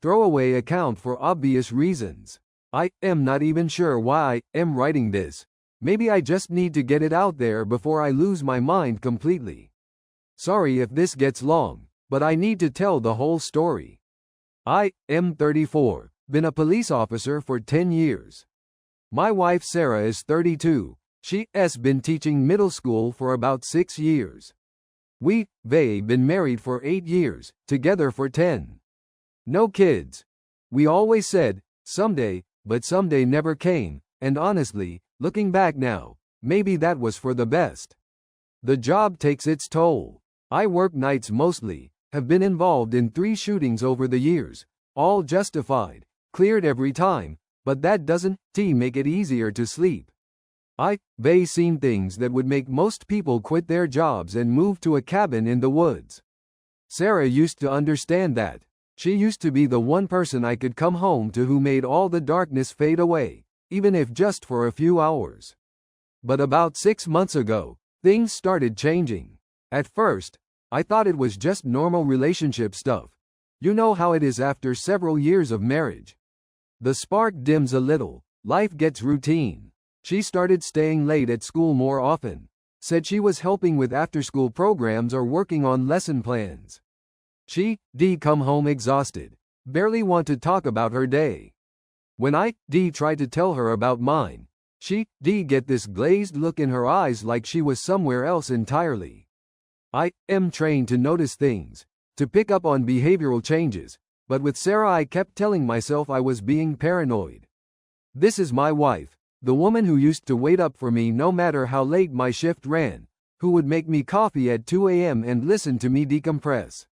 throwaway account for obvious reasons. I am not even sure why I am writing this. Maybe I just need to get it out there before I lose my mind completely. Sorry if this gets long, but I need to tell the whole story. I am 34, been a police officer for 10 years. My wife Sarah is 32, she's been teaching middle school for about 6 years. We've been married for 8 years, together for 10. No kids. We always said, someday, but someday never came, and honestly, looking back now, maybe that was for the best. The job takes its toll. I work nights mostly, have been involved in 3 shootings over the years, all justified, cleared every time, but that doesn't make it easier to sleep. I've seen things that would make most people quit their jobs and move to a cabin in the woods. Sarah used to understand that. She used to be the one person I could come home to who made all the darkness fade away, even if just for a few hours. But about 6 months ago, things started changing. At first, I thought it was just normal relationship stuff. You know how it is after several years of marriage. The spark dims a little, life gets routine. She started staying late at school more often, said she was helping with after-school programs or working on lesson plans. She'd come home exhausted, barely want to talk about her day. When I tried to tell her about mine, she'd get this glazed look in her eyes like she was somewhere else entirely. I am trained to notice things, to pick up on behavioral changes, but with Sarah I kept telling myself I was being paranoid. This is my wife, the woman who used to wait up for me no matter how late my shift ran, who would make me coffee at 2 a.m. and listen to me decompress.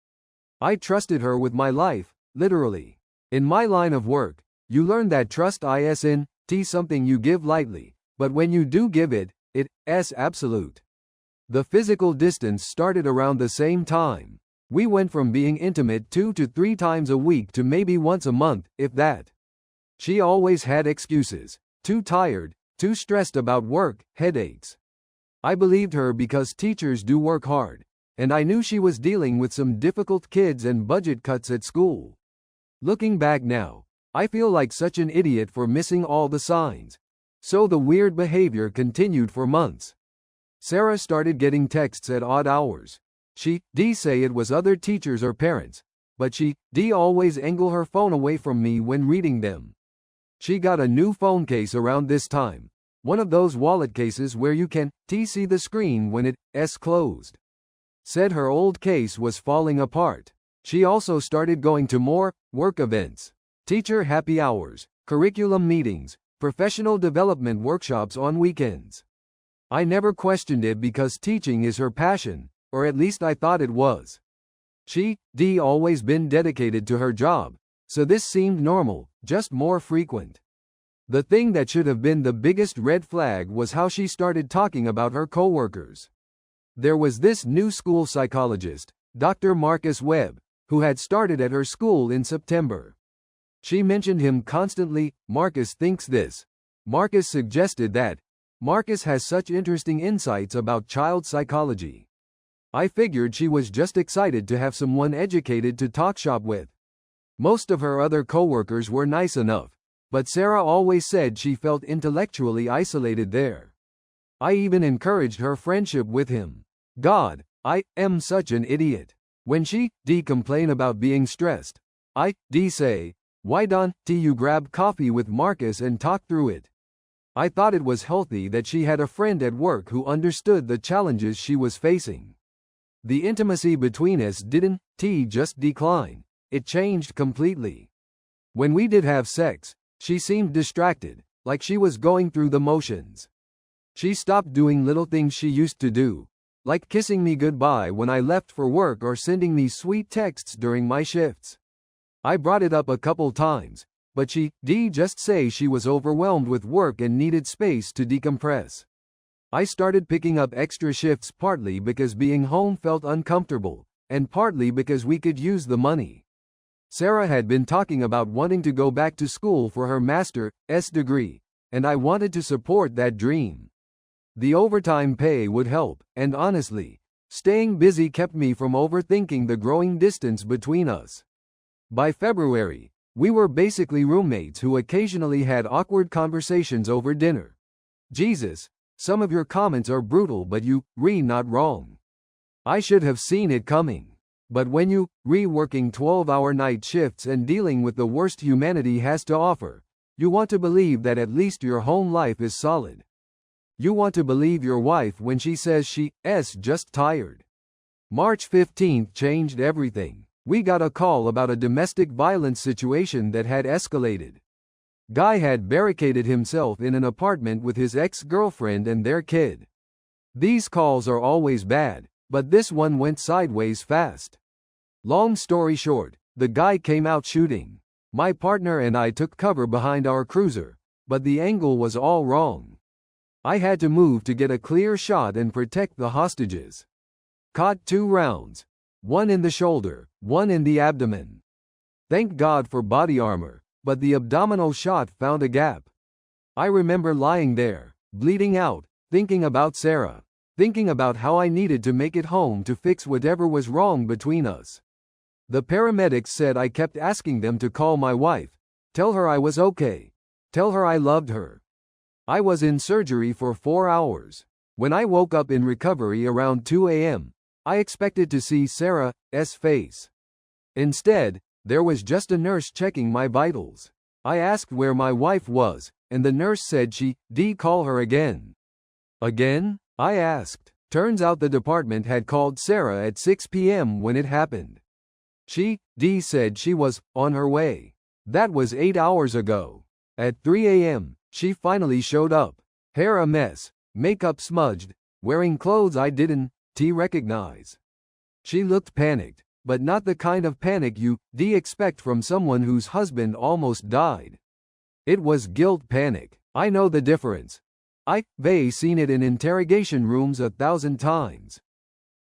I trusted her with my life, literally. In my line of work, you learn that trust isn't something you give lightly, but when you do give it, it's absolute. The physical distance started around the same time. We went from being intimate 2 to 3 times a week to maybe once a month, if that. She always had excuses, too tired, too stressed about work, headaches. I believed her because teachers do work hard, and I knew she was dealing with some difficult kids and budget cuts at school. Looking back now, I feel like such an idiot for missing all the signs. So the weird behavior continued for months. Sarah started getting texts at odd hours. She'd say it was other teachers or parents, but she'd always angle her phone away from me when reading them. She got a new phone case around this time, one of those wallet cases where you can see the screen when it's closed. Said her old case was falling apart. She also started going to more work events, teacher happy hours, curriculum meetings, professional development workshops on weekends. I never questioned it because teaching is her passion, or at least I thought it was. She'd always been dedicated to her job, so this seemed normal, just more frequent. The thing that should have been the biggest red flag was how she started talking about her coworkers. There was this new school psychologist, Dr. Marcus Webb, who had started at her school in September. She mentioned him constantly. Marcus thinks this. Marcus suggested that. Marcus has such interesting insights about child psychology. I figured she was just excited to have someone educated to talk shop with. Most of her other coworkers were nice enough, but Sarah always said she felt intellectually isolated there. I even encouraged her friendship with him. God, I am such an idiot. When she complain about being stressed, I say, why don't you grab coffee with Marcus and talk through it? I thought it was healthy that she had a friend at work who understood the challenges she was facing. The intimacy between us didn't just decline, it changed completely. When we did have sex, she seemed distracted, like she was going through the motions. She stopped doing little things she used to do, like kissing me goodbye when I left for work or sending me sweet texts during my shifts. I brought it up a couple times, but she'd just say she was overwhelmed with work and needed space to decompress. I started picking up extra shifts partly because being home felt uncomfortable, and partly because we could use the money. Sarah had been talking about wanting to go back to school for her master's degree, and I wanted to support that dream. The overtime pay would help, and honestly, staying busy kept me from overthinking the growing distance between us. By February, We were basically roommates who occasionally had awkward conversations over dinner. Jesus, some of your comments are brutal, but you, not wrong. I should have seen it coming. But when you, working 12-hour night shifts and dealing with the worst humanity has to offer, you want to believe that at least your home life is solid. You want to believe your wife when she says she's just tired. March 15th changed everything. We got a call about a domestic violence situation that had escalated. Guy had barricaded himself in an apartment with his ex-girlfriend and their kid. These calls are always bad, but this one went sideways fast. Long story short, the guy came out shooting. My partner and I took cover behind our cruiser, but the angle was all wrong. I had to move to get a clear shot and protect the hostages. Caught 2 rounds. One in the shoulder, one in the abdomen. Thank God for body armor, but the abdominal shot found a gap. I remember lying there, bleeding out, thinking about Sarah, thinking about how I needed to make it home to fix whatever was wrong between us. The paramedics said I kept asking them to call my wife, tell her I was okay, tell her I loved her. I was in surgery for 4 hours. When I woke up in recovery around 2 a.m., I expected to see Sarah's face. Instead, there was just a nurse checking my vitals. I asked where my wife was, and the nurse said call her again. Again? I asked. Turns out the department had called Sarah at 6 p.m. when it happened. She said she was on her way. That was 8 hours ago. At 3 a.m., she finally showed up. Hair a mess, makeup smudged, wearing clothes I didn't recognize. She looked panicked, but not the kind of panic you expect from someone whose husband almost died. It was guilt panic. I know the difference. I've seen it in interrogation rooms 1,000 times.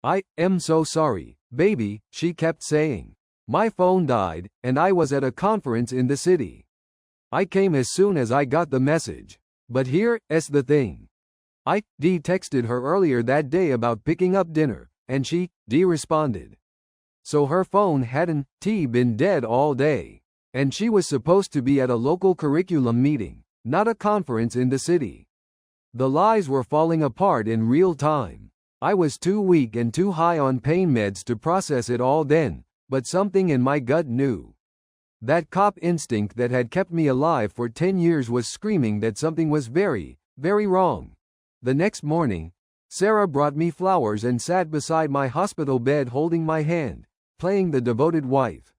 I am so sorry, baby, she kept saying. My phone died, and I was at a conference in the city. I came as soon as I got the message. But here's the thing. I texted her earlier that day about picking up dinner, and she responded. So her phone hadn't been dead all day. And she was supposed to be at a local curriculum meeting, not a conference in the city. The lies were falling apart in real time. I was too weak and too high on pain meds to process it all then, but something in my gut knew. That cop instinct that had kept me alive for 10 years was screaming that something was very, very wrong. The next morning, Sarah brought me flowers and sat beside my hospital bed holding my hand, playing the devoted wife.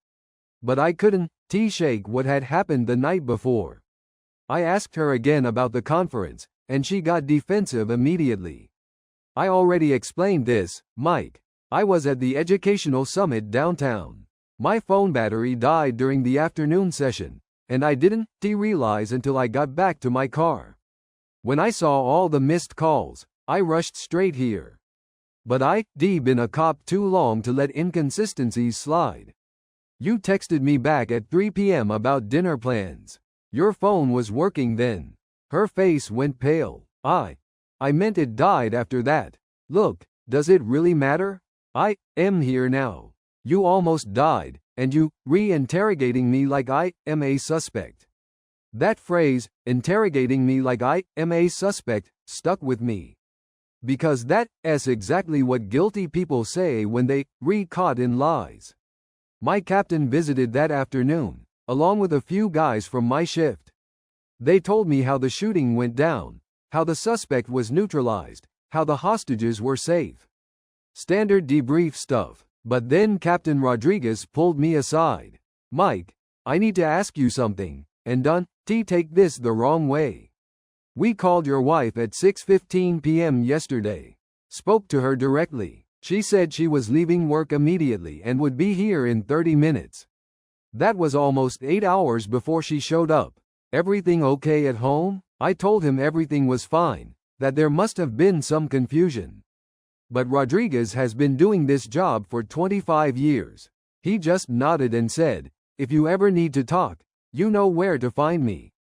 But I couldn't shake what had happened the night before. I asked her again about the conference, and she got defensive immediately. I already explained this, Mike. I was at the educational summit downtown. My phone battery died during the afternoon session, and I didn't realize until I got back to my car. When I saw all the missed calls, I rushed straight here. But I'd been a cop too long to let inconsistencies slide. You texted me back at 3 p.m. about dinner plans. Your phone was working then. Her face went pale. I meant it died after that. Look, does it really matter? I am here now. You almost died, and you re-interrogating me like I am a suspect. That phrase, interrogating me like I am a suspect, stuck with me. Because that's exactly what guilty people say when they caught in lies. My captain visited that afternoon, along with a few guys from my shift. They told me how the shooting went down, how the suspect was neutralized, how the hostages were safe. Standard debrief stuff. But then Captain Rodriguez pulled me aside. Mike, I need to ask you something, and don't take this the wrong way. We called your wife at 6:15 p.m. yesterday. Spoke to her directly. She said she was leaving work immediately and would be here in 30 minutes. That was almost 8 hours before she showed up. Everything okay at home? I told him everything was fine, that there must have been some confusion. But Rodriguez has been doing this job for 25 years. He just nodded and said, if you ever need to talk, you know where to find me.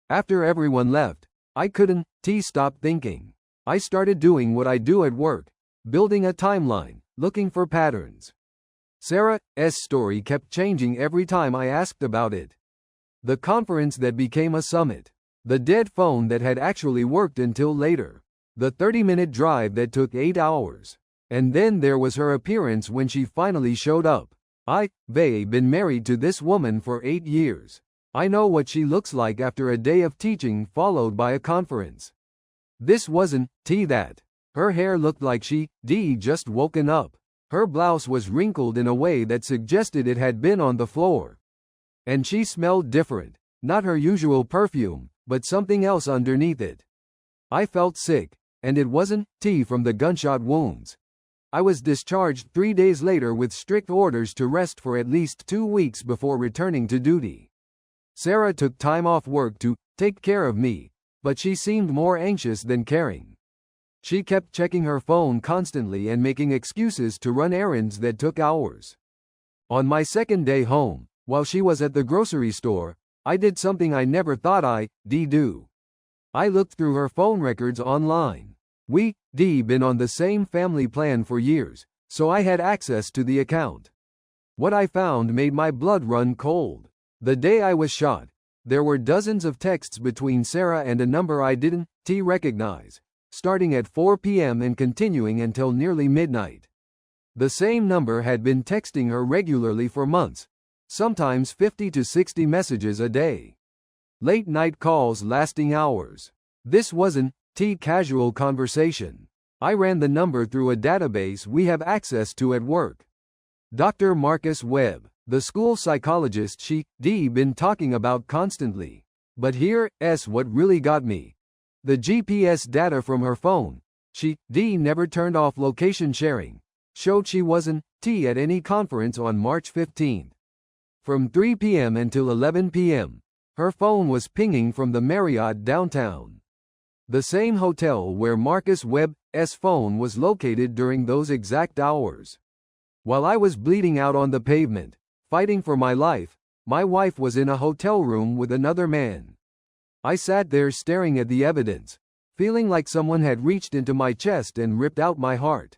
After everyone left, I couldn't stop thinking. I started doing what I do at work, building a timeline, looking for patterns. Sarah's story kept changing every time I asked about it. The conference that became a summit. The dead phone that had actually worked until later. The 30-minute drive that took 8 hours. And then there was her appearance when she finally showed up. I've been married to this woman for 8 years. I know what she looks like after a day of teaching followed by a conference. This wasn't that. Her hair looked like she'd just woken up. Her blouse was wrinkled in a way that suggested it had been on the floor. And she smelled different. Not her usual perfume, but something else underneath it. I felt sick, and it wasn't from the gunshot wounds. I was discharged 3 days later with strict orders to rest for at least 2 weeks before returning to duty. Sarah took time off work to take care of me, but she seemed more anxious than caring. She kept checking her phone constantly and making excuses to run errands that took hours. On my second day home, while she was at the grocery store, I did something I never thought I'd do. I looked through her phone records online. We'd been on the same family plan for years, so I had access to the account. What I found made my blood run cold. The day I was shot, there were dozens of texts between Sarah and a number I didn't recognize, starting at 4 p.m. and continuing until nearly midnight. The same number had been texting her regularly for months, sometimes 50 to 60 messages a day. Late-night calls lasting hours. This wasn't casual conversation. I ran the number through a database we have access to at work. Dr. Marcus Webb, the school psychologist she'd been talking about constantly. But here's what really got me. The GPS data from her phone, she'd never turned off location sharing, showed she wasn't at any conference on March 15. From 3 p.m. until 11 p.m., her phone was pinging from the Marriott downtown. The same hotel where Marcus Webb's phone was located during those exact hours. While I was bleeding out on the pavement, fighting for my life, my wife was in a hotel room with another man. I sat there staring at the evidence, feeling like someone had reached into my chest and ripped out my heart.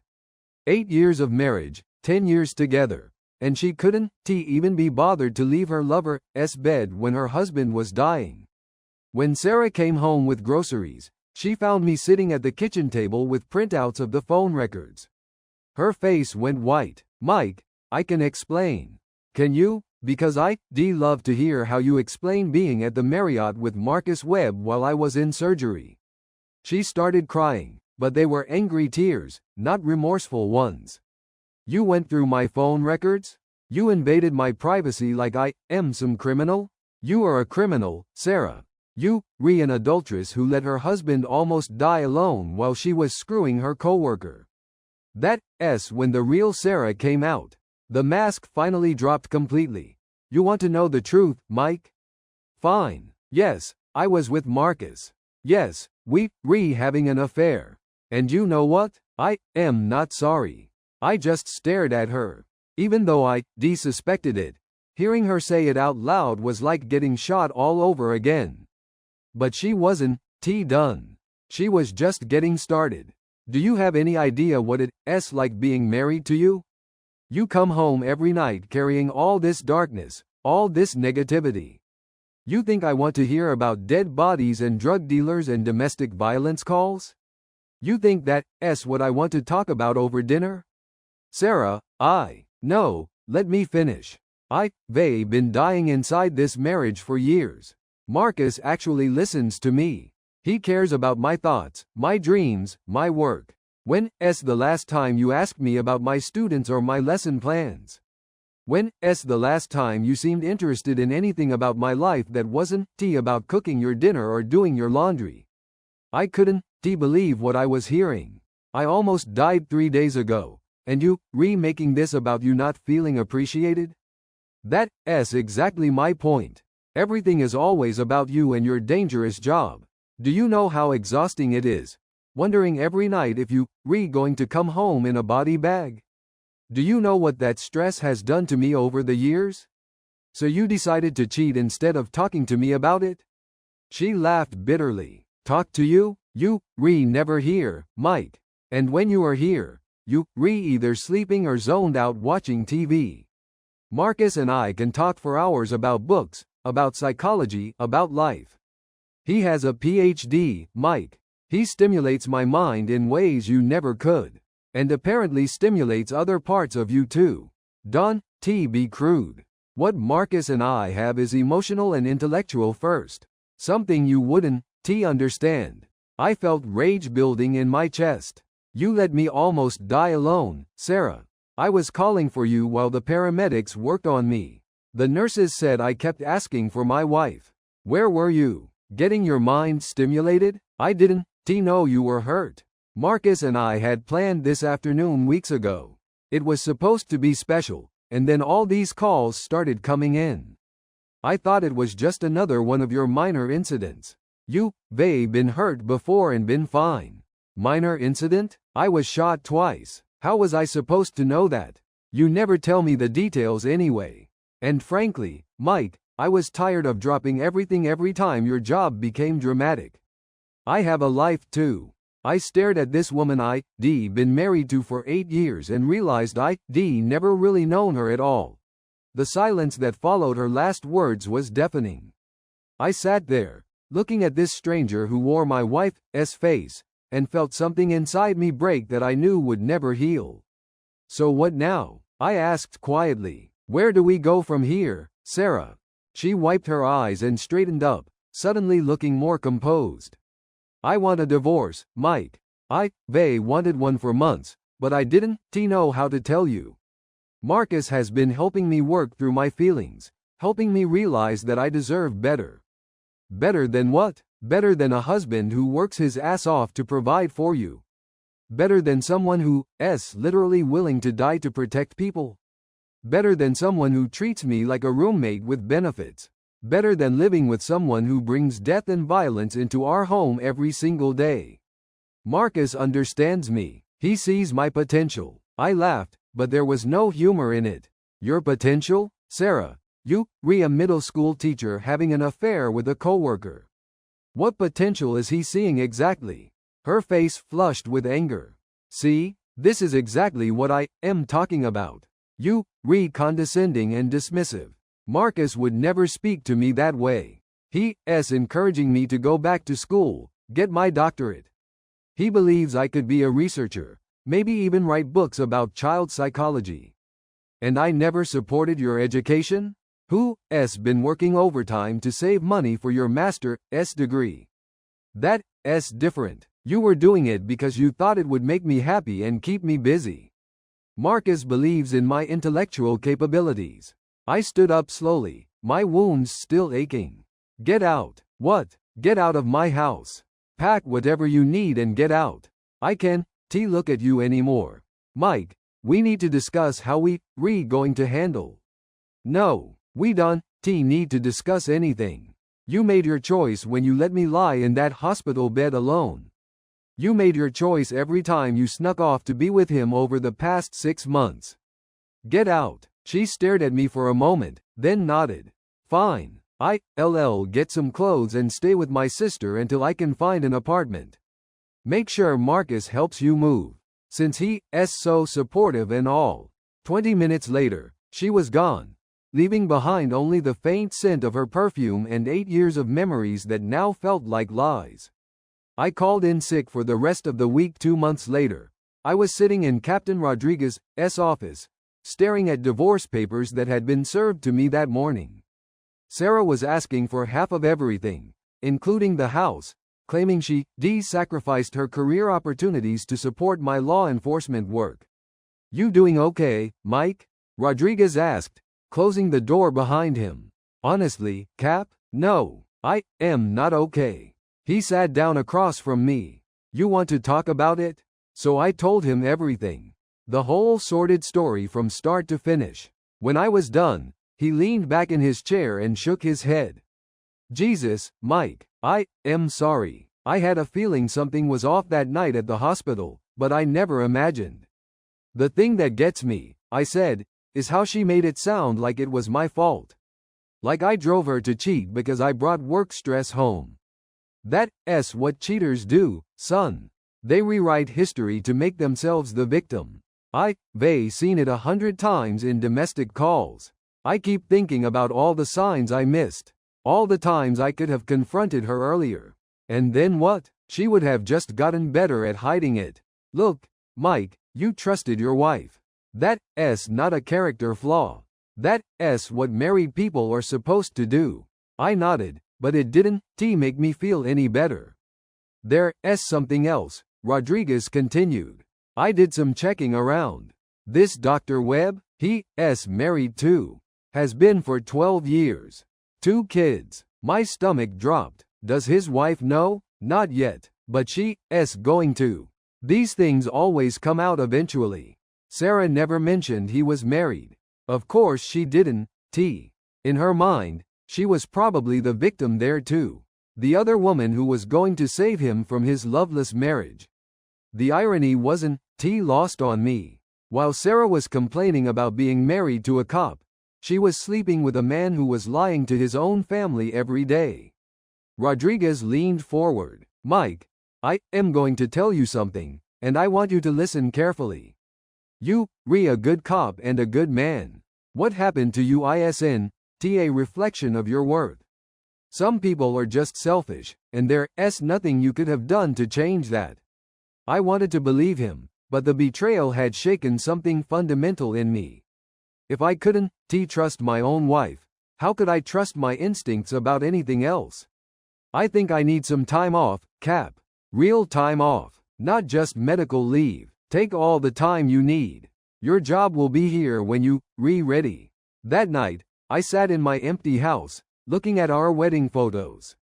8 years of marriage, 10 years together, and she couldn't even be bothered to leave her lover's bed when her husband was dying. When Sarah came home with groceries, she found me sitting at the kitchen table with printouts of the phone records. Her face went white. Mike, I can explain. Can you? Because I'd love to hear how you explain being at the Marriott with Marcus Webb while I was in surgery. She started crying, but they were angry tears, not remorseful ones. You went through my phone records? You invaded my privacy like I am some criminal? You are a criminal, Sarah. You, an adulteress who let her husband almost die alone while she was screwing her coworker. That's when the real Sarah came out. The mask finally dropped completely. You want to know the truth, Mike? Fine. Yes, I was with Marcus. Yes, we having an affair. And you know what? I am not sorry. I just stared at her. Even though I suspected it, hearing her say it out loud was like getting shot all over again. But she wasn't done. She was just getting started. Do you have any idea what it's like being married to you? You come home every night carrying all this darkness, all this negativity. You think I want to hear about dead bodies and drug dealers and domestic violence calls? You think that's what I want to talk about over dinner? Sarah, no, let me finish. I've been dying inside this marriage for years. Marcus actually listens to me. He cares about my thoughts, my dreams, my work. When's the last time you asked me about my students or my lesson plans? When's the last time you seemed interested in anything about my life that wasn't about cooking your dinner or doing your laundry? I couldn't believe what I was hearing. I almost died 3 days ago, and you making this about you not feeling appreciated? That's exactly my point. Everything is always about you and your dangerous job. Do you know how exhausting it is? Wondering every night if you going to come home in a body bag? Do you know what that stress has done to me over the years? So you decided to cheat instead of talking to me about it? She laughed bitterly. Talk to you? You never here, Mike. And when you are here, you either sleeping or zoned out watching TV. Marcus and I can talk for hours about books, about psychology, about life. He has a PhD, Mike. He stimulates my mind in ways you never could. And apparently stimulates other parts of you too. Don't be crude. What Marcus and I have is emotional and intellectual first. Something you wouldn't understand. I felt rage building in my chest. You let me almost die alone, Sarah. I was calling for you while the paramedics worked on me. The nurses said I kept asking for my wife. Where were you? Getting your mind stimulated? I didn't know you were hurt. Marcus and I had planned this afternoon weeks ago. It was supposed to be special, and then all these calls started coming in. I thought it was just another one of your minor incidents. You've been hurt before and been fine. Minor incident? I was shot twice. How was I supposed to know that? You never tell me the details anyway. And frankly, Mike, I was tired of dropping everything every time your job became dramatic. I have a life too. I stared at this woman I'd been married to for 8 years and realized I'd never really known her at all. The silence that followed her last words was deafening. I sat there, looking at this stranger who wore my wife's face, and felt something inside me break that I knew would never heal. So what now? I asked quietly. Where do we go from here, Sarah? She wiped her eyes and straightened up, suddenly looking more composed. I want a divorce, Mike. I wanted one for months, but I didn't know how to tell you. Marcus has been helping me work through my feelings, helping me realize that I deserve better. Better than what? Better than a husband who works his ass off to provide for you. Better than someone who's literally willing to die to protect people. Better than someone who treats me like a roommate with benefits. Better than living with someone who brings death and violence into our home every single day. Marcus understands me. He sees my potential. I laughed, but there was no humor in it. Your potential? Sarah, you, a middle school teacher having an affair with a coworker. What potential is he seeing exactly? Her face flushed with anger. See, this is exactly what I am talking about. You, condescending and dismissive. Marcus would never speak to me that way. He's encouraging me to go back to school, get my doctorate. He believes I could be a researcher, maybe even write books about child psychology. And I never supported your education? Who's been working overtime to save money for your master's degree? That's different. You were doing it because you thought it would make me happy and keep me busy. Marcus believes in my intellectual capabilities. I stood up slowly, my wounds still aching. Get out. What? Get out of my house. Pack whatever you need and get out. I can't look at you anymore. Mike, we need to discuss how we're going to handle. No, we don't need to discuss anything. You made your choice when you let me lie in that hospital bed alone. You made your choice every time you snuck off to be with him over the past 6 months. Get out. She stared at me for a moment, then nodded. Fine. I'll get some clothes and stay with my sister until I can find an apartment. Make sure Marcus helps you move, since he's so supportive and all. 20 minutes later, she was gone, leaving behind only the faint scent of her perfume and 8 years of memories that now felt like lies. I called in sick for the rest of the week. 2 months later, I was sitting in Captain Rodriguez's office, staring at divorce papers that had been served to me that morning. Sarah was asking for half of everything, including the house, claiming she sacrificed her career opportunities to support my law enforcement work. You doing okay, Mike? Rodriguez asked, closing the door behind him. Honestly, Cap, no, I am not okay. He sat down across from me. You want to talk about it? So I told him everything. The whole sordid story from start to finish. When I was done, he leaned back in his chair and shook his head. Jesus, Mike, I am sorry. I had a feeling something was off that night at the hospital, but I never imagined. The thing that gets me, I said, is how she made it sound like it was my fault. Like I drove her to cheat because I brought work stress home. That's what cheaters do, son. They rewrite history to make themselves the victim. I've seen it 100 times in domestic calls. I keep thinking about all the signs I missed. All the times I could have confronted her earlier. And then what? She would have just gotten better at hiding it. Look, Mike, you trusted your wife. That's not a character flaw. That's what married people are supposed to do. I nodded, but it didn't make me feel any better. There's something else, Rodriguez continued. I did some checking around. This Dr. Webb, he's married too. Has been for 12 years. 2 kids. My stomach dropped. Does his wife know? Not yet, but she's going to. These things always come out eventually. Sarah never mentioned he was married. Of course she didn't. In her mind, she was probably the victim there too. The other woman who was going to save him from his loveless marriage. The irony wasn't lost on me. While Sarah was complaining about being married to a cop, she was sleeping with a man who was lying to his own family every day. Rodriguez leaned forward. Mike, I am going to tell you something, and I want you to listen carefully. You're a good cop and a good man. What happened to you isn't a reflection of your worth. Some people are just selfish, and there's nothing you could have done to change that. I wanted to believe him, but the betrayal had shaken something fundamental in me. If I couldn't trust my own wife, how could I trust my instincts about anything else? I think I need some time off, Cap. Real time off, not just medical leave. Take all the time you need. Your job will be here when you're ready. That night, I sat in my empty house, looking at our wedding photos.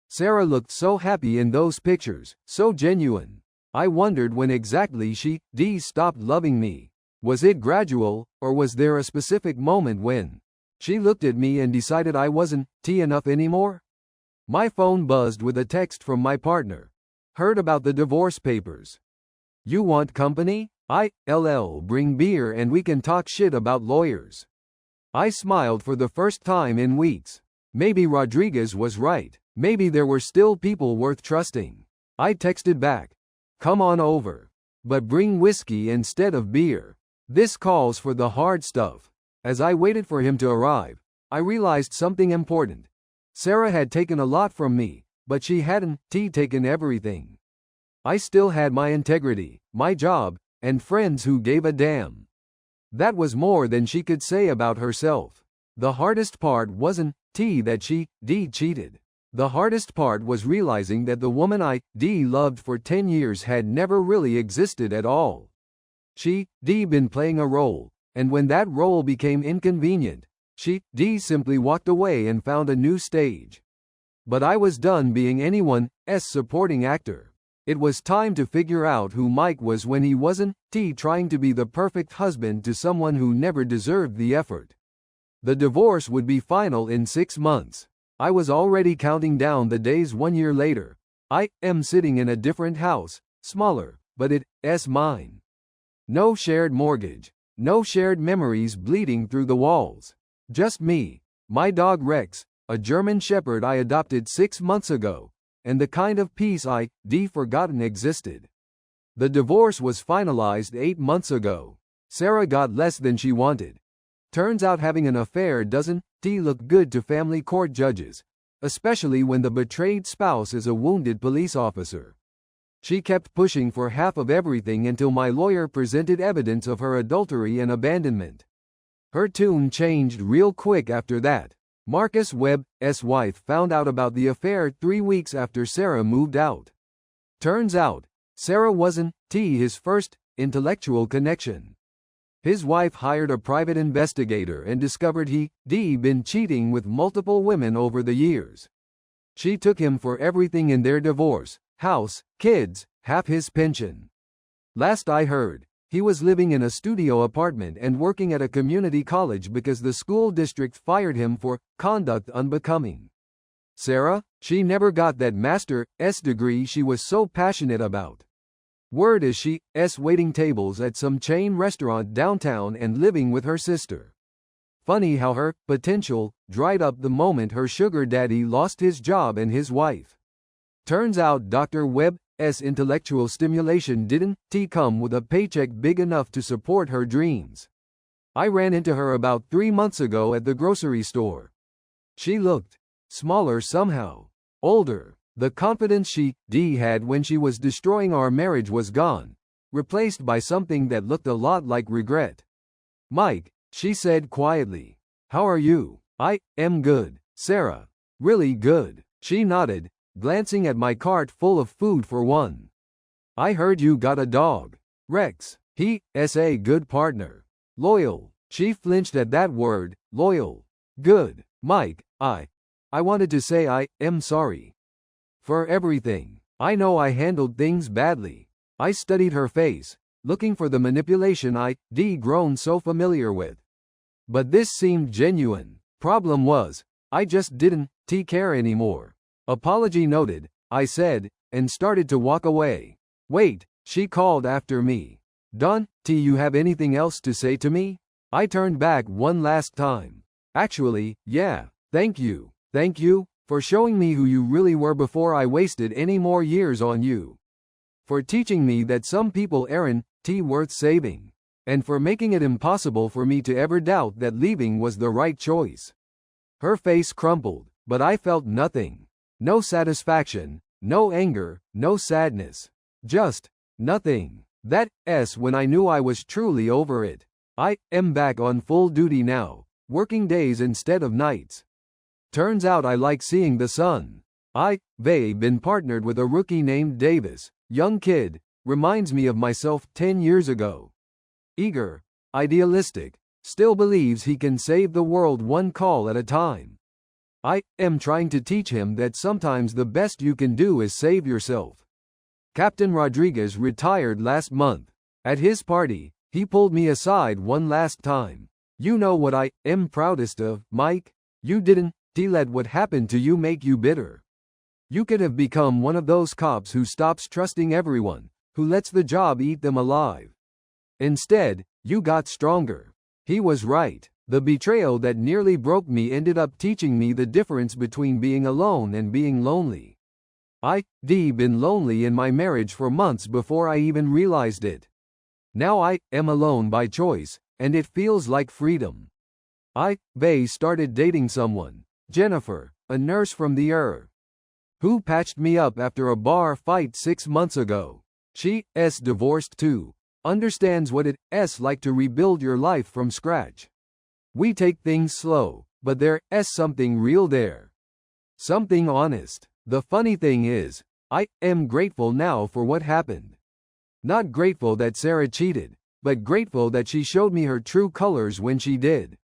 Sarah looked so happy in those pictures, so genuine. I wondered when exactly she stopped loving me. Was it gradual, or was there a specific moment when she looked at me and decided I wasn't enough anymore? My phone buzzed with a text from my partner. Heard about the divorce papers. You want company? Bring beer and we can talk shit about lawyers. I smiled for the first time in weeks. Maybe Rodriguez was right. Maybe there were still people worth trusting. I texted back. Come on over. But bring whiskey instead of beer. This calls for the hard stuff. As I waited for him to arrive, I realized something important. Sarah had taken a lot from me, but she hadn't taken everything. I still had my integrity, my job, and friends who gave a damn. That was more than she could say about herself. The hardest part wasn't that she cheated. The hardest part was realizing that the woman I loved for 10 years had never really existed at all. She been playing a role, and when that role became inconvenient, she simply walked away and found a new stage. But I was done being anyone's supporting actor. It was time to figure out who Mike was when he wasn't trying to be the perfect husband to someone who never deserved the effort. The divorce would be final in 6 months. I was already counting down the days 1 year later. I am sitting in a different house, smaller, but it's mine. No shared mortgage, no shared memories bleeding through the walls. Just me, my dog Rex, a German Shepherd I adopted 6 months ago, and the kind of peace I forgotten existed. The divorce was finalized 8 months ago. Sarah got less than she wanted. Turns out having an affair doesn't look good to family court judges, especially when the betrayed spouse is a wounded police officer. She kept pushing for half of everything until my lawyer presented evidence of her adultery and abandonment. Her tune changed real quick after that. Marcus Webb's wife found out about the affair 3 weeks after Sarah moved out. Turns out, Sarah wasn't his first intellectual connection. His wife hired a private investigator and discovered he'd been cheating with multiple women over the years. She took him for everything in their divorce: house, kids, half his pension. Last I heard, he was living in a studio apartment and working at a community college because the school district fired him for conduct unbecoming. Sarah, she never got that master's degree she was so passionate about. Word is she's waiting tables at some chain restaurant downtown and living with her sister. Funny how her potential dried up the moment her sugar daddy lost his job and his wife. Turns out Dr. Webb's intellectual stimulation didn't come with a paycheck big enough to support her dreams. I ran into her about 3 months ago at the grocery store. She looked smaller somehow, older. The confidence she, D, had when she was destroying our marriage was gone, replaced by something that looked a lot like regret. Mike, she said quietly. How are you? I am good, Sarah. Really good. She nodded, glancing at my cart full of food for one. I heard you got a dog. Rex. He's a good partner. Loyal. She flinched at that word, loyal. Good. Mike, I wanted to say I am sorry. For everything. I know I handled things badly. I studied her face, looking for the manipulation I'd grown so familiar with. But this seemed genuine. Problem was, I just didn't care anymore. Apology noted, I said, and started to walk away. Wait, she called after me. Don't you have anything else to say to me? I turned back one last time. Actually, yeah, thank you. Thank you for showing me who you really were before I wasted any more years on you. For teaching me that some people aren't worth saving. And for making it impossible for me to ever doubt that leaving was the right choice. Her face crumpled, but I felt nothing. No satisfaction, no anger, no sadness. Just nothing. That's when I knew I was truly over it. I am back on full duty now, working days instead of nights. Turns out I like seeing the sun. I've been partnered with a rookie named Davis, young kid, reminds me of myself 10 years ago. Eager, idealistic, still believes he can save the world one call at a time. I am trying to teach him that sometimes the best you can do is save yourself. Captain Rodriguez retired last month. At his party, he pulled me aside one last time. You know what I am proudest of, Mike? You didn't let what happened to you make you bitter. You could have become one of those cops who stops trusting everyone, who lets the job eat them alive. Instead, you got stronger. He was right. The betrayal that nearly broke me ended up teaching me the difference between being alone and being lonely. I'd been lonely in my marriage for months before I even realized it. Now I am alone by choice, and it feels like freedom. I started dating someone, Jennifer, a nurse from the who patched me up after a bar fight 6 months ago. She's divorced too. Understands what it's like to rebuild your life from scratch. We take things slow, but there's something real there. Something honest. The funny thing is, I am grateful now for what happened. Not grateful that Sarah cheated, but grateful that she showed me her true colors when she did.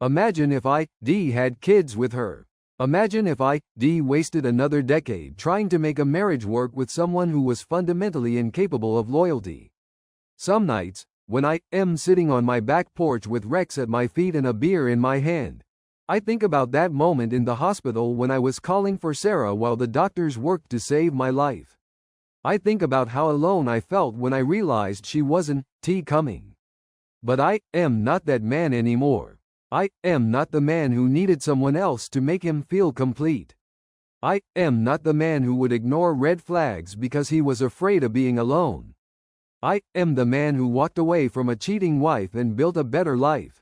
Imagine if I had kids with her. Imagine if I wasted another decade trying to make a marriage work with someone who was fundamentally incapable of loyalty. Some nights, when I am sitting on my back porch with Rex at my feet and a beer in my hand, I think about that moment in the hospital when I was calling for Sarah while the doctors worked to save my life. I think about how alone I felt when I realized she wasn't coming. But I am not that man anymore. I am not the man who needed someone else to make him feel complete. I am not the man who would ignore red flags because he was afraid of being alone. I am the man who walked away from a cheating wife and built a better life.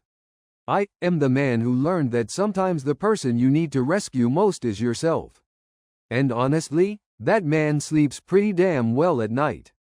I am the man who learned that sometimes the person you need to rescue most is yourself. And honestly, that man sleeps pretty damn well at night.